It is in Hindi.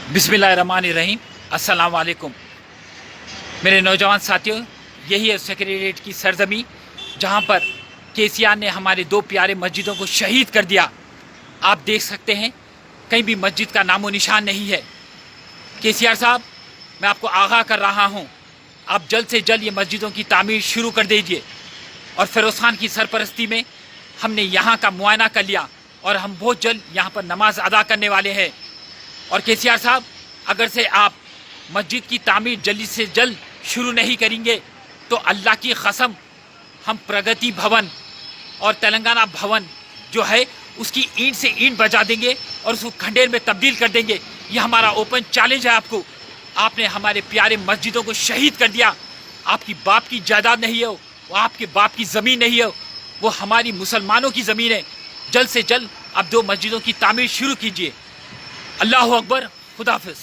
बिस्मिल्लाहिर्रहमानिर्रहीम। अस्सलाम वालेकुम मेरे नौजवान साथियों, यही है सेक्रेटेरिएट की सरजमी जहां पर केसीआर ने हमारे दो प्यारे मस्जिदों को शहीद कर दिया। आप देख सकते हैं कहीं भी मस्जिद का नामो निशान नहीं है। केसीआर साहब, मैं आपको आगाह कर रहा हूं, आप जल्द से जल्द ये मस्जिदों की तामीर शुरू कर दीजिए। और फिरोज़ खान की सरपरस्ती में हमने यहाँ का मुआयना कर लिया और हम बहुत जल्द यहाँ पर नमाज अदा करने वाले हैं। और केसीआर साहब, अगर से आप मस्जिद की तामीर जल्दी से जल्द शुरू नहीं करेंगे तो अल्लाह की कसम हम प्रगति भवन और तेलंगाना भवन जो है उसकी ईंट से ईंट बजा देंगे और उसको खंडेर में तब्दील कर देंगे। ये हमारा ओपन चैलेंज है आपको। आपने हमारे प्यारे मस्जिदों को शहीद कर दिया। आपकी बाप की जायदाद नहीं है वो आपके बाप की ज़मीन नहीं है, वो हमारी मुसलमानों की ज़मीन है। जल्द से जल्द आप दो मस्जिदों की तामीर शुरू कीजिए। अल्लाह अकबर, खुदा हाफिज़।